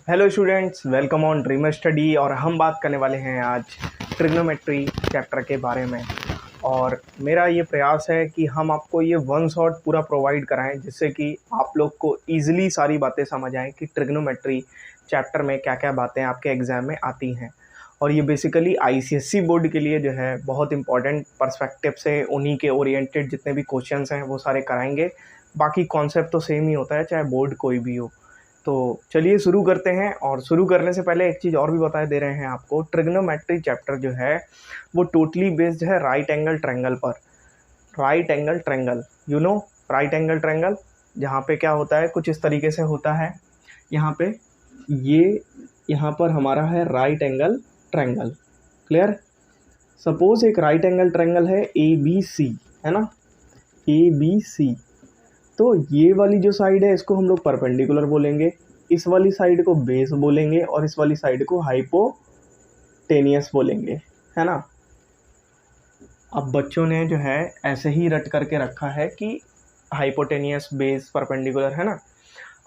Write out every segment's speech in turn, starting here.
Hello students, welcome on dreamer study. और हम बात करने वाले हैं आज ट्रिग्नोमेट्री चैप्टर के बारे में। और मेरा ये प्रयास है कि हम आपको ये वन शॉट पूरा प्रोवाइड कराएं, जिससे कि आप लोग को ईजिली सारी बातें समझ आएँ कि ट्रिग्नोमेट्री चैप्टर में क्या क्या बातें आपके एग्ज़ाम में आती हैं। और ये बेसिकली आईसीएसई बोर्ड के लिए जो है बहुत इंपॉर्टेंट पर्सपेक्टिव से उन्हीं के ओरिएंटेड जितने भी क्वेश्चंस हैं वो सारे कराएंगे। बाकी कॉन्सेप्ट तो सेम ही होता है, चाहे बोर्ड कोई भी हो। तो चलिए शुरू करते हैं। और शुरू करने से पहले एक चीज़ और भी बता दे रहे हैं आपको, ट्रिग्नोमेट्री चैप्टर जो है वो टोटली बेस्ड है राइट एंगल ट्रायंगल पर। Right angle triangle, you know right angle triangle, जहाँ पे क्या होता है कुछ इस तरीके से होता है। यहाँ पे ये यहाँ पर हमारा है right angle triangle. Clear? Suppose एक राइट एंगल ट्रायंगल है ए बी सी, है ना, ए बी सी। तो ये वाली जो साइड है इसको हम लोग परपेंडिकुलर बोलेंगे, इस वाली साइड को बेस बोलेंगे और इस वाली साइड को हाइपोटेनियस बोलेंगे, है ना। अब बच्चों ने जो है ऐसे ही रट करके रखा है कि हाइपोटेनियस बेस परपेंडिकुलर, है ना।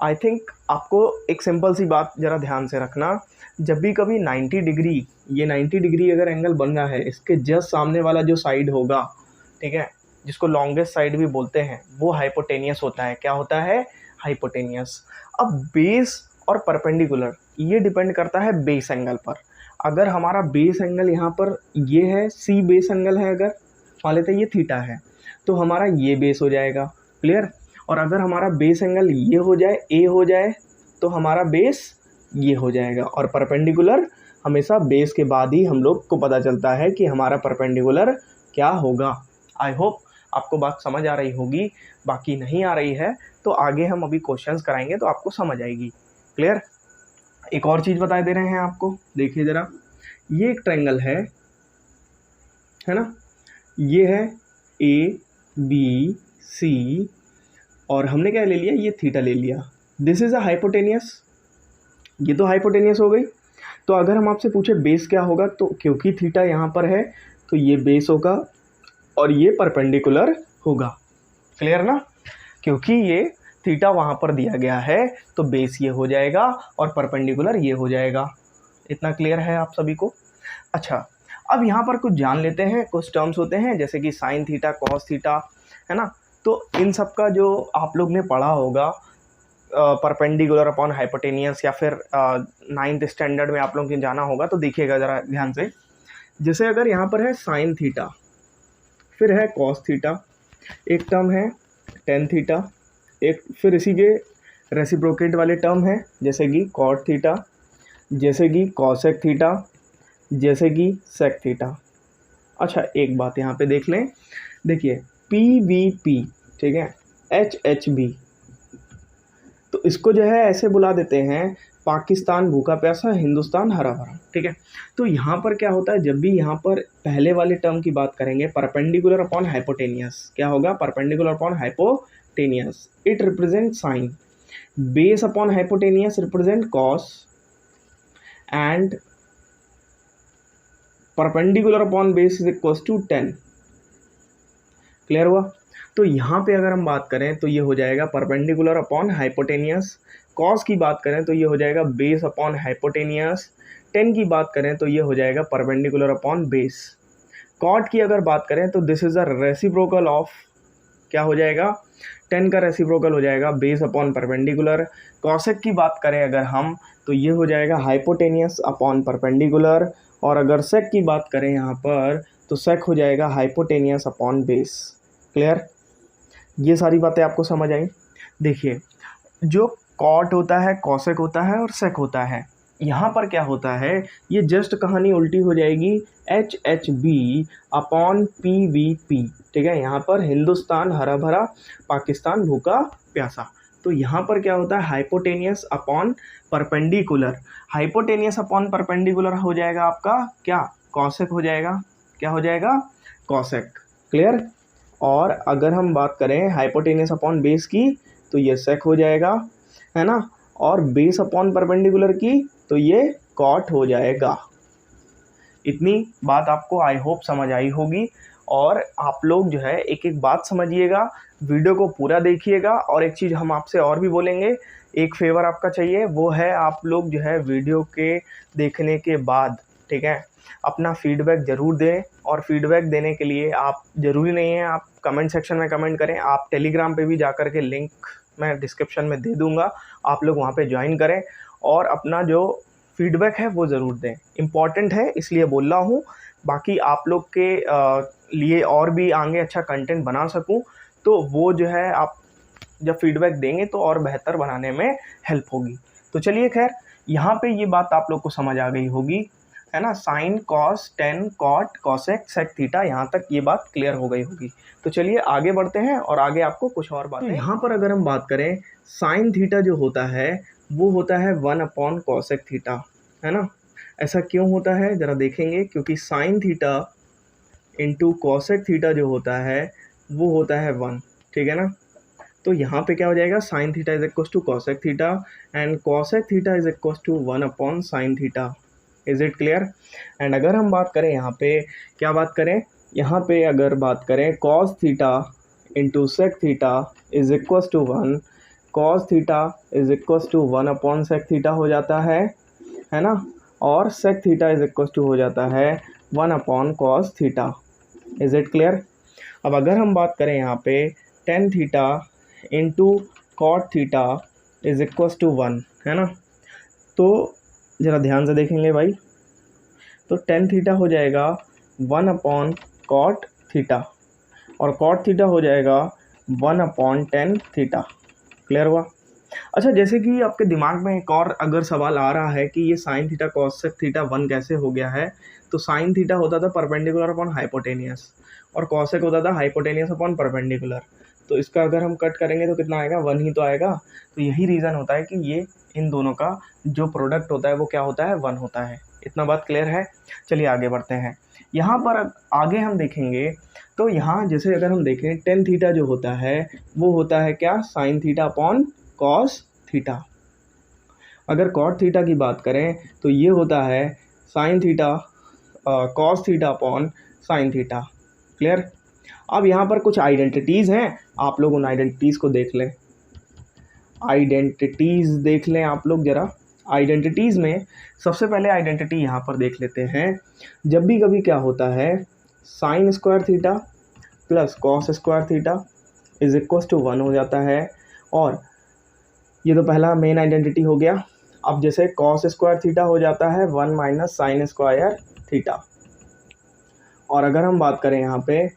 आई थिंक आपको एक सिंपल सी बात ज़रा ध्यान से रखना, जब भी कभी 90 डिग्री, ये 90 डिग्री अगर एंगल बन रहा है, इसके जस्ट सामने वाला जो साइड होगा, ठीक है, जिसको लॉन्गेस्ट साइड भी बोलते हैं, वो हाइपोटेनियस होता है। क्या होता है? हाइपोटेनियस। अब बेस और परपेंडिकुलर ये डिपेंड करता है बेस एंगल पर। अगर हमारा बेस एंगल यहाँ पर ये है, सी बेस एंगल है, अगर मान लेते हैं ये थीटा है, तो हमारा ये बेस हो जाएगा। क्लियर? और अगर हमारा बेस एंगल ये हो जाए, ए हो जाए, तो हमारा बेस ये हो जाएगा। और परपेंडिकुलर हमेशा बेस के बाद ही हम लोग को पता चलता है कि हमारा परपेंडिकुलर क्या होगा। आई होप आपको बात समझ आ रही होगी। बाकी नहीं आ रही है तो आगे हम अभी क्वेश्चंस कराएंगे तो आपको समझ आएगी। क्लियर? एक और चीज़ बता दे रहे हैं आपको, देखिए ज़रा, ये एक ट्रायंगल है ना, ये है ए बी सी, और हमने क्या ले लिया, ये थीटा ले लिया। दिस इज़ अ हाइपोटेनियस, ये तो हाइपोटेनियस हो गई। तो अगर हम आपसे पूछे बेस क्या होगा, तो क्योंकि थीटा यहाँ पर है तो ये बेस होगा और ये परपेंडिकुलर होगा। क्लियर ना? क्योंकि ये थीटा वहाँ पर दिया गया है तो बेस ये हो जाएगा और परपेंडिकुलर ये हो जाएगा। इतना क्लियर है आप सभी को? अच्छा, अब यहाँ पर कुछ जान लेते हैं। कुछ टर्म्स होते हैं जैसे कि साइन थीटा, कॉस थीटा, है ना। तो इन सब का जो आप लोग ने पढ़ा होगा परपेंडिकुलर अपॉन हाइपोटेनियस, या फिर 9th स्टैंडर्ड में आप लोग ने जाना होगा, तो देखिएगा ज़रा ध्यान से। जैसे अगर यहाँ पर है साइन थीटा, फिर है कॉस थीटा, एक टर्म है टेन थीटा, एक फिर इसी के रेसिप्रोकेट वाले टर्म है जैसे कि कॉट थीटा, जैसे कि कॉसेक थीटा, जैसे कि सेक थीटा। अच्छा, एक बात यहाँ पे देख लें, देखिए पी वी पी, ठीक है, एच एच बी, तो इसको जो है ऐसे बुला देते हैं, पाकिस्तान भूखा प्यासा, हिंदुस्तान हरा भरा, ठीक है। तो यहाँ पर क्या होता है, जब भी यहाँ पर पहले वाले टर्म की बात करेंगे, परपेंडिकुलर अपॉन हाइपोटेनियस, क्या होगा, perpendicular upon hypotenuse, it represent sine, base upon hypotenuse represent cos, and perpendicular upon base is equal to 10। Clear हुआ? तो यहाँ पे अगर हम बात करें तो ये हो जाएगा परपेंडिकुलर अपॉन हाइपोटेनियस, कॉस की बात करें तो ये हो जाएगा बेस अपॉन हाइपोटेनियस, 10 की बात करें तो ये हो जाएगा परपेंडिकुलर अपॉन बेस, कॉट की अगर बात करें तो this is a reciprocal of, क्या हो जाएगा, 10 का रेसिप्रोकल हो जाएगा बेस अपॉन परपेंडिकुलर। कॉसेक की बात करें अगर हम तो ये हो जाएगा हाइपोटेनियस अपॉन परपेंडिकुलर, और अगर सेक की बात करें यहाँ पर तो सेक हो जाएगा हाइपोटेनियस अपॉन बेस। क्लियर? ये सारी बातें आपको समझ आई? देखिए, जो कॉट होता है, कॉसेक होता है और सेक होता है, यहाँ पर क्या होता है, ये जस्ट कहानी उल्टी हो जाएगी, H H B upon P V P, ठीक है। यहाँ पर हिंदुस्तान हरा भरा, पाकिस्तान भूखा प्यासा। तो यहाँ पर क्या होता है, hypotenuse upon perpendicular, hypotenuse upon perpendicular हो जाएगा आपका क्या, कॉसेक हो जाएगा, क्या हो जाएगा, कॉसेक। क्लियर? और अगर हम बात करें हाइपोटेनियस अपॉन बेस की तो ये सेक हो जाएगा, है ना, और बेस अपॉन परपेंडिकुलर की तो ये कॉट हो जाएगा। इतनी बात आपको आई होप समझ आई होगी। और आप लोग जो है एक एक बात समझिएगा, वीडियो को पूरा देखिएगा। और एक चीज़ हम आपसे और भी बोलेंगे, एक फेवर आपका चाहिए, वो है आप लोग जो है वीडियो के देखने के बाद, ठीक है, अपना फीडबैक ज़रूर दें। और फीडबैक देने के लिए आप ज़रूरी नहीं है आप कमेंट सेक्शन में कमेंट करें, आप टेलीग्राम पे भी जा कर के लिंक मैं डिस्क्रिप्शन में दे दूँगा, आप लोग वहाँ पे ज्वाइन करें और अपना जो फीडबैक है वो ज़रूर दें। इम्पॉर्टेंट है इसलिए बोल रहा हूँ। बाकी आप लोग के लिए और भी आगे अच्छा कंटेंट बना सकूँ, तो वो जो है आप जब फीडबैक देंगे तो और बेहतर बनाने में हेल्प होगी। तो चलिए खैर, यहाँ पे ये बात आप लोग को समझ आ गई होगी, है ना। Sine, cos, tan, cot, cosec, sec, theta, यहाँ तक ये बात क्लियर हो गई होगी। तो चलिए आगे बढ़ते हैं और आगे आपको कुछ और बात। तो यहाँ पर अगर हम बात करें, साइन थीटा जो होता है वो होता है 1/कॉसेक थीटा, है ना। ऐसा क्यों होता है ज़रा देखेंगे, क्योंकि sine theta into cosec theta जो होता है वो होता है 1, ठीक है ना। तो यहाँ पे क्या हो जाएगा, sine theta is equal to cosec theta and cosec theta is equal to 1/साइन theta. Is it clear. And अगर हम बात करें यहाँ पे, क्या बात करें यहाँ पे, अगर बात करें cos theta into sec theta is equal to 1, cos theta is equal to 1/सेक थीटा हो जाता है ना। और sec theta is equal to हो जाता है 1/कॉस थीटा। Is it clear. अब अगर हम बात करें यहाँ पे tan theta into cot theta is equal to 1, है ना। तो ज़रा ध्यान से देखेंगे भाई, तो टेन थीटा हो जाएगा 1/कॉट थीटा और कॉट थीटा हो जाएगा 1/टेन थीटा। क्लियर हुआ। अच्छा, जैसे कि आपके दिमाग में एक और अगर सवाल आ रहा है कि ये साइन थीटा कॉसेक थीटा 1 कैसे हो गया है, तो साइन थीटा होता था परपेंडिकुलर अपॉन हाइपोटेनियस और कॉसेक होता था हाइपोटेनियस अपॉन परपेंडिकुलर। तो इसका अगर हम कट करेंगे तो कितना आएगा, 1 ही तो आएगा। तो यही रीज़न होता है कि ये इन दोनों का जो प्रोडक्ट होता है वो क्या होता है, 1 होता है। इतना बात क्लियर है। चलिए आगे बढ़ते हैं। यहाँ पर आगे हम देखेंगे, तो यहाँ जैसे अगर हम देखें टेन थीटा जो होता है वो होता है क्या, sine theta upon cos theta. अगर कॉट थीटा की बात करें तो ये होता है sine theta cos theta upon sine theta. Clear. अब यहाँ पर कुछ आइडेंटिटीज़ हैं, आप लोग उन आइडेंटिटीज़ को देख लें। आइडेंटिटीज़ देख लें आप लोग ज़रा। आइडेंटिटीज़ में सबसे पहले आइडेंटिटी यहाँ पर देख लेते हैं। जब भी कभी क्या होता है, sine square theta plus cos square theta is equal to 1 हो जाता है। और ये तो पहला मेन आइडेंटिटी हो गया। अब जैसे कॉस स्क्वायर थीटा हो जाता है 1 माइनस साइन स्क्वायर थीटा। और अगर हम बात करें यहाँ पे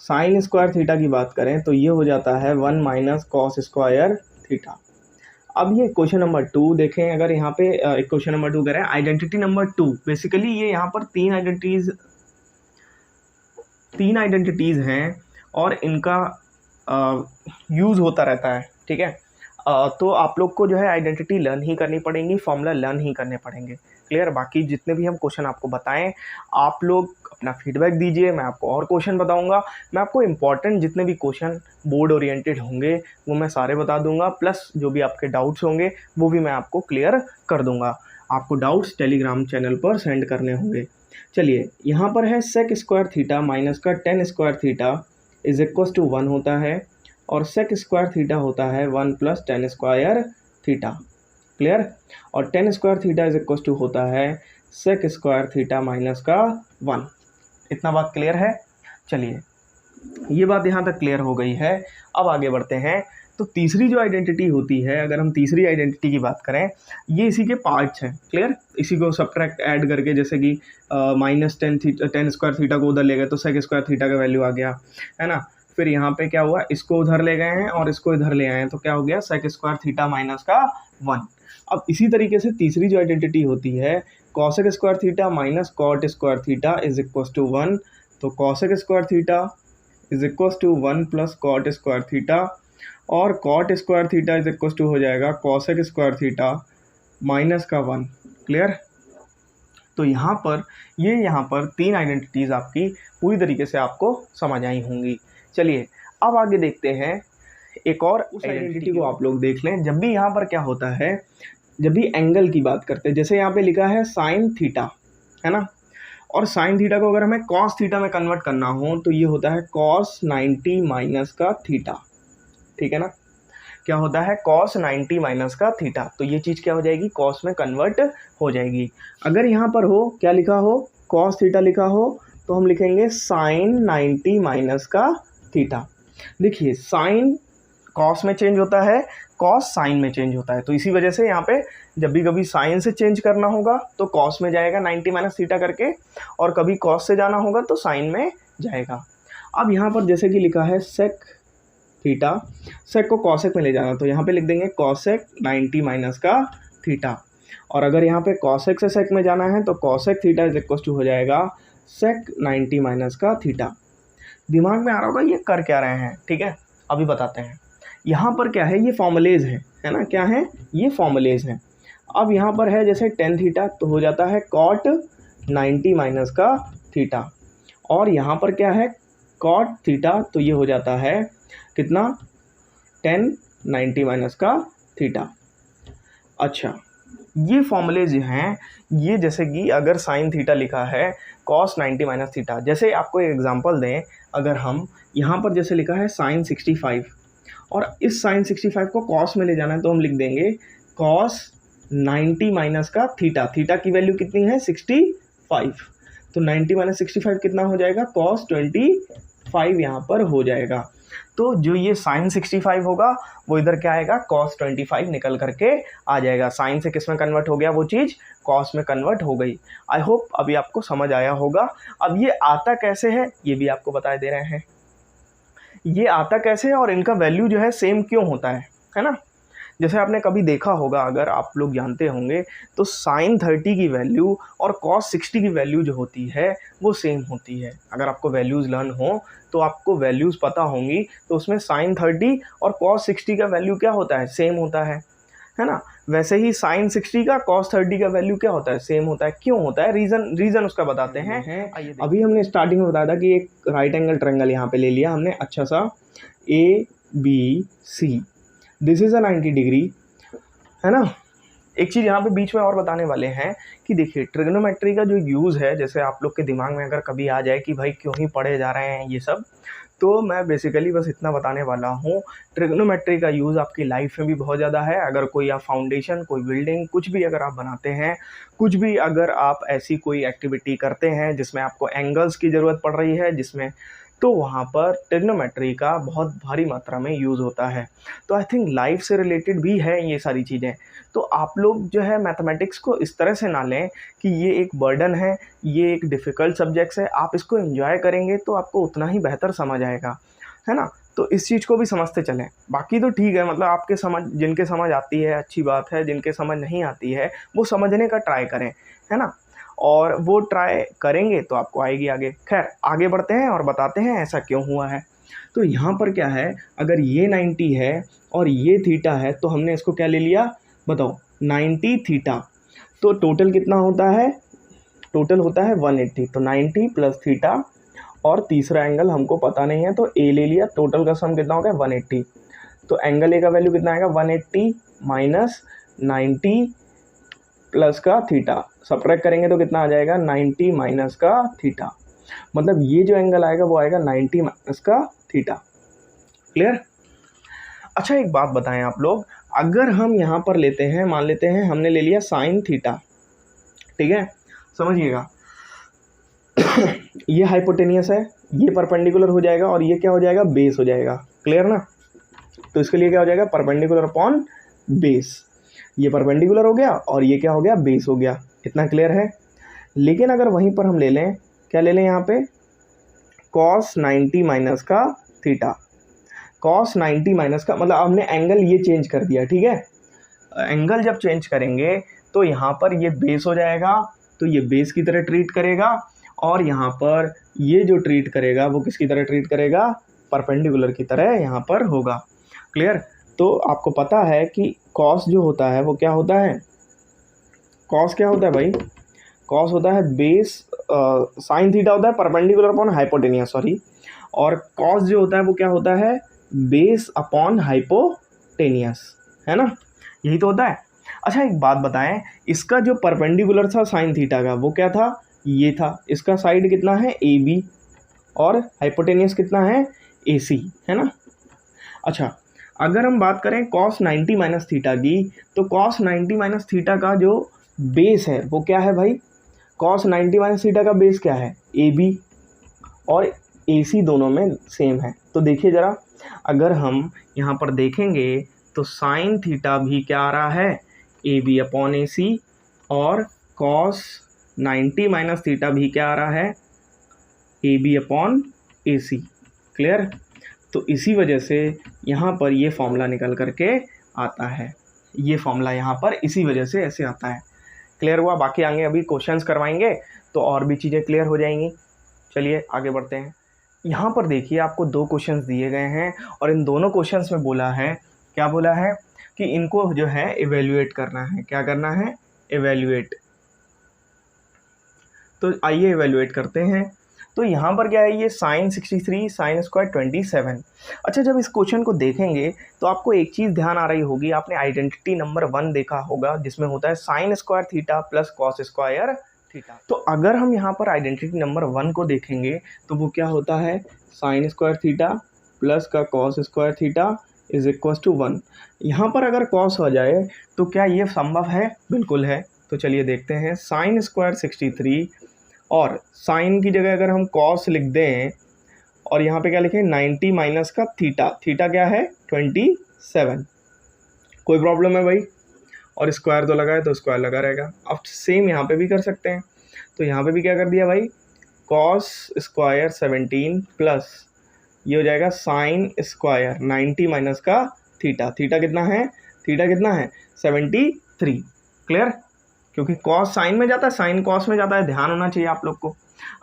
साइन स्क्वायर थीटा की बात करें तो ये हो जाता है 1 माइनस कॉस स्क्वायर थीटा। अब ये क्वेश्चन नंबर 2 देखें, अगर यहाँ पे एक क्वेश्चन नंबर 2 करें, आइडेंटिटी नंबर 2, बेसिकली ये यहाँ पर तीन आइडेंटिटीज़ हैं और इनका यूज़ होता रहता है, ठीक है। तो आप लोग को जो है आइडेंटिटी लर्न ही करनी पड़ेंगी, फॉर्मूला लर्न ही करने पड़ेंगे। क्लियर। बाकी जितने भी हम क्वेश्चन आपको बताएं, आप लोग अपना फीडबैक दीजिए, मैं आपको और क्वेश्चन बताऊंगा। मैं आपको इंपॉर्टेंट जितने भी क्वेश्चन बोर्ड ओरिएंटेड होंगे वो मैं सारे बता दूंगा, प्लस जो भी आपके डाउट्स होंगे वो भी मैं आपको क्लियर कर दूंगा। आपको डाउट्स टेलीग्राम चैनल पर सेंड करने होंगे। चलिए, यहाँ पर है सेक स्क्वायर थीटा माइनस का tan square theta is equal to 1 होता है और सेक स्क्वायर थीटा होता है 1 plus tan square theta. Clear. और tan square theta is equal to होता है सेक स्क्वायर थीटा माइनस का 1। इतना बात क्लियर है। चलिए, ये बात यहाँ तक क्लियर हो गई है। अब आगे बढ़ते हैं। तो तीसरी जो आइडेंटिटी होती है, अगर हम तीसरी आइडेंटिटी की बात करें, ये इसी के पार्ट्स हैं। क्लियर। इसी को सब्ट्रैक्ट ऐड करके, जैसे कि माइनस टेन स्क्वायर थीटा को उधर ले गए तो सेक स्क्वायर थीटा का वैल्यू आ गया, है ना। फिर यहाँ पे क्या हुआ, इसको उधर ले गए हैं और इसको इधर ले आए हैं, तो क्या हो गया, सेक स्क्वायर थीटा माइनस का 1। अब इसी तरीके से तीसरी जो आइडेंटिटी होती है, cosec square theta minus cot square theta is equal to 1। तो cosec square theta is equal to 1 plus cot square theta और cot square theta is equal to हो जाएगा कॉसेक स्क्वायर थीटा माइनस का 1। Clear. तो यहाँ पर तीन identities आपकी पूरी तरीके से आपको समझ आई होंगी। चलिए, अब आगे देखते हैं एक और उस आइडेंटिटी को आप लोग देख लें। जब भी यहाँ पर क्या होता है, जब भी एंगल की बात करते हैं, जैसे यहाँ पे लिखा है साइन थीटा, है ना, और साइन थीटा को अगर हमें कॉस थीटा में कन्वर्ट करना हो तो ये होता है कॉस 90 माइनस का थीटा, ठीक है ना। क्या होता है कॉस 90 माइनस का थीटा, तो ये चीज़ क्या हो जाएगी कॉस में कन्वर्ट हो जाएगी। अगर यहाँ पर हो क्या लिखा हो कॉस थीटा लिखा हो तो हम लिखेंगे साइन 90 माइनस का थीटा। देखिए साइन कॉस में चेंज होता है, कॉस साइन में चेंज होता है, तो इसी वजह से यहाँ पे जब भी कभी साइन से चेंज करना होगा तो कॉस में जाएगा 90 माइनस थीटा करके, और कभी कॉस से जाना होगा तो साइन में जाएगा। अब यहाँ पर जैसे कि लिखा है सेक थीटा, सेक को कॉसेक में ले जाना, तो यहाँ पे लिख देंगे कॉसेक 90 माइनस का थीटा। और अगर यहाँ पे कॉसेक से सेक में जाना है तो cosec theta is equal to हो जाएगा सेक 90 माइनस का थीटा। दिमाग में आ रहा होगा ये कर क्या रहे हैं, ठीक है अभी बताते हैं। यहाँ पर क्या है ये फॉर्मूलेज है ना, क्या है ये फॉर्मूलेज है। अब यहाँ पर है जैसे टेन थीटा तो हो जाता है कॉट 90 माइनस का थीटा, और यहाँ पर क्या है कॉट थीटा तो ये हो जाता है कितना 10 90 माइनस का थीटा। अच्छा ये फॉर्मूले जो हैं ये जैसे कि अगर साइन थीटा लिखा है कॉस 90 माइनस थीटा, जैसे आपको एक एग्जांपल दें, अगर हम यहाँ पर जैसे लिखा है साइन 65 और इस साइन 65 को कॉस में ले जाना है तो हम लिख देंगे कॉस 90 माइनस का थीटा, थीटा की वैल्यू कितनी है 65, तो 90 माइनस 65 कितना हो जाएगा कॉस 25 यहाँ पर हो जाएगा। तो जो ये साइन 65 होगा वो इधर क्या आएगा कॉस 25 निकल करके आ जाएगा। साइन से किस में कन्वर्ट हो गया वो चीज़ कॉस में कन्वर्ट हो गई। आई होप अभी आपको समझ आया होगा। अब ये आता कैसे है ये भी आपको बता दे रहे हैं, ये आता कैसे है और इनका वैल्यू जो है सेम क्यों होता है ना। जैसे आपने कभी देखा होगा, अगर आप लोग जानते होंगे तो साइन 30 की वैल्यू और कॉस 60 की वैल्यू जो होती है वो सेम होती है। अगर आपको वैल्यूज़ लर्न हो तो आपको वैल्यूज़ पता होंगी, तो उसमें साइन 30 और कॉस 60 का वैल्यू क्या होता है सेम होता है ना। वैसे ही साइन 60 का कॉस 30 का वैल्यू क्या होता है सेम होता है। क्यों होता है रीज़न उसका बताते हैं। अभी हमने स्टार्टिंग में बताया था कि एक राइट एंगल ट्रायंगल यहाँ पे ले लिया हमने अच्छा सा ABC, this is a 90 degree है ना। एक चीज़ यहाँ पे बीच में और बताने वाले हैं कि देखिए ट्रिग्नोमेट्री का जो यूज़ है, जैसे आप लोग के दिमाग में अगर कभी आ जाए कि भाई क्यों ही पढ़े जा रहे हैं ये सब, तो मैं बेसिकली बस इतना बताने वाला हूँ। ट्रिग्नोमेट्री का यूज़ आपकी लाइफ में भी बहुत ज़्यादा है। अगर कोई आप फाउंडेशन, कोई बिल्डिंग, कुछ भी अगर आप बनाते हैं, कुछ भी अगर आप ऐसी कोई एक्टिविटी करते हैं जिसमें आपको एंगल्स की ज़रूरत पड़ रही है जिसमें, तो वहाँ पर ट्रिग्नोमेट्री का बहुत भारी मात्रा में यूज़ होता है। तो आई थिंक लाइफ से रिलेटेड भी है ये सारी चीज़ें। तो आप लोग जो है मैथमेटिक्स को इस तरह से ना लें कि ये एक बर्डन है, ये एक डिफ़िकल्ट सब्जेक्ट्स है। आप इसको एंजॉय करेंगे तो आपको उतना ही बेहतर समझ आएगा, है ना। तो इस चीज़ को भी समझते चलें। बाकी तो ठीक है, मतलब आपके समझ, जिनके समझ आती है अच्छी बात है, जिनके समझ नहीं आती है वो समझने का ट्राई करें, है ना। और वो ट्राई करेंगे तो आपको आएगी आगे। खैर आगे बढ़ते हैं और बताते हैं ऐसा क्यों हुआ है। तो यहाँ पर क्या है, अगर ये 90 है और ये थीटा है तो हमने इसको क्या ले लिया बताओ 90 थीटा, तो टोटल कितना होता है, टोटल होता है 180। तो 90 प्लस थीटा और तीसरा एंगल हमको पता नहीं है तो ए ले लिया, टोटल का सम कितना हो गया 180। तो एंगल ए का वैल्यू कितना आएगा 180 माइनस 90 प्लस का थीटा, सब्ट्रैक्ट करेंगे तो कितना आ जाएगा 90 माइनस का थीटा। मतलब ये जो एंगल आएगा वो आएगा 90 माइनस का थीटा। क्लियर। अच्छा एक बात बताएं आप लोग, अगर हम यहाँ पर लेते हैं, मान लेते हैं हमने ले लिया साइन थीटा, ठीक है समझिएगा ये हाइपोटेनियस है, ये परपेंडिकुलर हो जाएगा और ये क्या हो जाएगा बेस हो जाएगा। क्लियर ना। तो इसके लिए क्या हो जाएगा परपेंडिकुलर अपॉन बेस, ये परपेंडिकुलर हो गया और ये क्या हो गया बेस हो गया। इतना क्लियर है। लेकिन अगर वहीं पर हम ले लें, क्या ले लें यहाँ पे cos 90 माइनस का थीटा, cos 90 माइनस का, मतलब हमने एंगल ये चेंज कर दिया, ठीक है। एंगल जब चेंज करेंगे तो यहाँ पर ये बेस हो जाएगा, तो ये बेस की तरह ट्रीट करेगा, और यहाँ पर ये जो ट्रीट करेगा वो किसकी तरह ट्रीट करेगा परपेंडिकुलर की तरह यहाँ पर होगा। क्लियर। तो आपको पता है कि cos जो होता है वो क्या होता है, cos क्या होता है भाई, cos होता है बेस, साइन थीटा होता है परपेंडिकुलर अपॉन हाइपोटेनियस, सॉरी, और cos जो होता है वो क्या होता है बेस अपॉन हाइपोटेनियस, है ना, यही तो होता है। अच्छा एक बात बताएं, इसका जो परपेंडिकुलर था साइन थीटा का वो क्या था ये था, इसका साइड कितना है AB और हाइपोटेनियस कितना है AC, है ना। अच्छा, अगर हम बात करें cos 90 माइनस थीटा की, तो cos 90 माइनस थीटा का जो बेस है वो क्या है भाई, cos 90 माइनस थीटा का बेस क्या है AB और AC दोनों में सेम है। तो देखिए ज़रा, अगर हम यहाँ पर देखेंगे तो साइन थीटा भी क्या आ रहा है AB अपॉन AC और cos 90 माइनस थीटा भी क्या आ रहा है AB अपॉन AC। क्लियर। तो इसी वजह से यहाँ पर ये फॉर्मूला निकल करके आता है, ये फॉर्मूला यहाँ पर इसी वजह से ऐसे आता है। क्लियर हुआ। बाकी आगे अभी क्वेश्चंस करवाएंगे तो और भी चीज़ें क्लियर हो जाएंगी। चलिए आगे बढ़ते हैं। यहाँ पर देखिए आपको 2 क्वेश्चंस दिए गए हैं और इन दोनों क्वेश्चंस में बोला है, क्या बोला है कि इनको जो है इवेल्युएट करना है। क्या करना है, इवेल्युएट। तो आइए इवेल्युएट करते हैं। तो यहाँ पर क्या है, ये साइन 63 साइन स्क्वायर 27। अच्छा, जब इस क्वेश्चन को देखेंगे तो आपको एक चीज़ ध्यान आ रही होगी, आपने आइडेंटिटी नंबर 1 देखा होगा जिसमें होता है sine square theta plus cos square theta. तो अगर हम यहाँ पर आइडेंटिटी नंबर 1 को देखेंगे तो वो क्या होता है, साइन स्क्वायर थीटा प्लस का cos square theta is equal to 1। यहाँ पर अगर कॉस हो जाए तो क्या ये संभव है, बिल्कुल है। तो चलिए देखते हैं, साइन स्क्वायर 63 और साइन की जगह अगर हम कॉस लिख दें और यहाँ पे क्या लिखें 90 माइनस का थीटा, थीटा क्या है 27। कोई प्रॉब्लम है भाई, और स्क्वायर तो लगा है तो स्क्वायर लगा रहेगा। अब सेम यहाँ पे भी कर सकते हैं। तो यहाँ पे भी क्या कर दिया भाई, कॉस स्क्वायर 17 प्लस ये हो जाएगा साइन स्क्वायर 90 माइनस का थीटा, थीटा कितना है, थीटा कितना है 73। क्लियर। क्योंकि कॉस साइन में जाता है, साइन कॉस में जाता है, ध्यान होना चाहिए आप लोग को।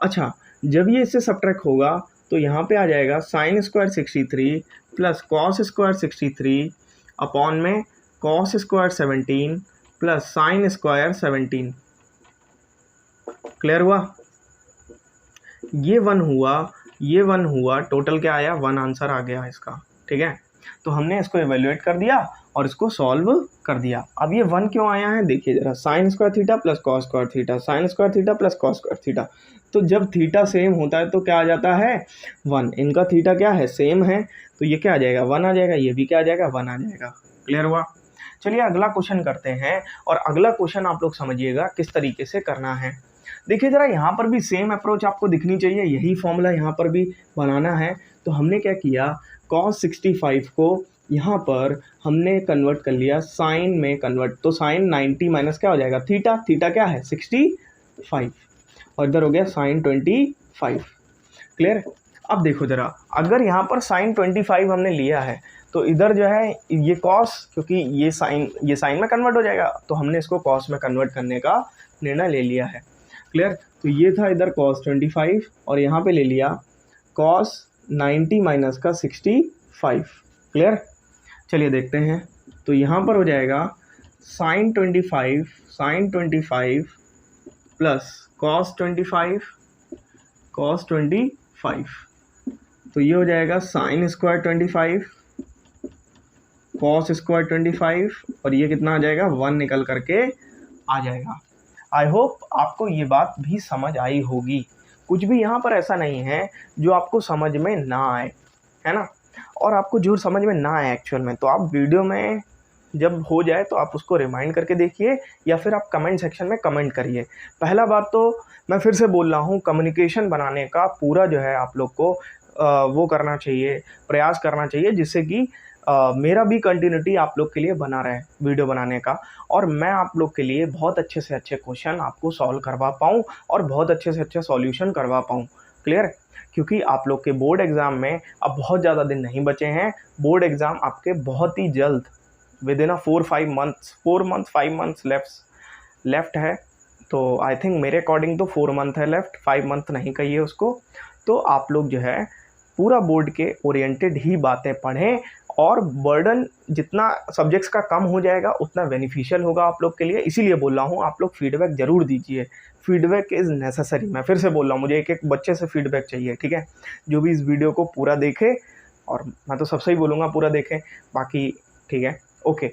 अच्छा, जब ये इससे सब्ट्रैक्ट होगा तो यहाँ पे आ जाएगा sine square 63 plus cos square 63 upon में cos square 17 plus sine square 17। Clear हुआ। ये 1 हुआ, ये 1 हुआ, टोटल क्या आया 1 आंसर आ गया इसका। ठीक है, तो हमने इसको इवेल्युएट कर दिया और इसको सॉल्व कर दिया। अब ये 1 क्यों आया है, देखिए जरा, sign square theta plus cos square theta, sign square theta plus cos square theta. तो जब थीटा सेम होता है तो क्या आ जाता है 1। इनका थीटा क्या है, सेम है, तो ये क्या आ जाएगा 1 आ जाएगा, ये भी क्या आ जाएगा 1 आ जाएगा। क्लियर हुआ। चलिए अगला क्वेश्चन करते हैं और अगला क्वेश्चन आप लोग समझिएगा किस तरीके से करना है। देखिए ज़रा, यहाँ पर भी सेम अप्रोच आपको दिखनी चाहिए, यही फॉर्मूला यहाँ पर भी बनाना है। तो हमने क्या किया, cos 65 को यहाँ पर हमने कन्वर्ट कर लिया साइन में कन्वर्ट। तो साइन 90 माइनस क्या हो जाएगा थीटा, थीटा क्या है 65 और इधर हो गया साइन 25। क्लियर। अब देखो ज़रा, अगर यहाँ पर साइन 25 हमने लिया है तो इधर जो है ये कॉस, क्योंकि ये साइन में कन्वर्ट हो जाएगा तो हमने इसको कॉस में कन्वर्ट करने का निर्णय ले लिया है। क्लियर। तो ये था इधर cos 25 और यहाँ पे ले लिया cos 90 माइनस का 65। क्लियर। चलिए देखते हैं, तो यहाँ पर हो जाएगा साइन 25 प्लस cos 25। तो ये हो जाएगा साइन स्क्वायर 25 cos स्क्वायर 25 और ये कितना आ जाएगा 1 निकल करके आ जाएगा। आई होप आपको ये बात भी समझ आई होगी। कुछ भी यहाँ पर ऐसा नहीं है जो आपको समझ में ना आए, है ना। और आपको जो समझ में ना आए एक्चुअल में, तो आप वीडियो में जब हो जाए तो आप उसको रिमाइंड करके देखिए या फिर आप कमेंट सेक्शन में कमेंट करिए। पहला बात तो मैं फिर से बोल रहा हूँ, कम्युनिकेशन बनाने का पूरा जो है आप लोग को वो करना चाहिए, प्रयास करना चाहिए, जिससे कि मेरा भी कंटिन्यूटी आप लोग के लिए बना रहे वीडियो बनाने का, और मैं आप लोग के लिए बहुत अच्छे से अच्छे क्वेश्चन आपको सॉल्व करवा पाऊँ और बहुत अच्छे से अच्छे सॉल्यूशन करवा पाऊँ। क्लियर। क्योंकि आप लोग के बोर्ड एग्ज़ाम में अब बहुत ज़्यादा दिन नहीं बचे हैं। बोर्ड एग्ज़ाम आपके बहुत ही जल्द विद इन 4 मंथ्स लेफ्ट है। तो आई थिंक मेरे अकॉर्डिंग तो 4 मंथ है लेफ्ट, 5 मंथ नहीं कहिए उसको। तो आप लोग जो है पूरा बोर्ड के ओरिएंटेड ही बातें पढ़ें और बर्डन जितना सब्जेक्ट्स का कम हो जाएगा उतना बेनिफिशियल होगा आप लोग के लिए। इसीलिए बोल रहा हूँ, आप लोग फीडबैक ज़रूर दीजिए। Feedback is necessary. मैं फिर से बोल रहा हूँ, मुझे एक बच्चे से फीडबैक चाहिए। ठीक है, जो भी इस वीडियो को पूरा देखे, और मैं तो सबसे ही बोलूँगा पूरा देखें, बाकी ठीक है, ओके।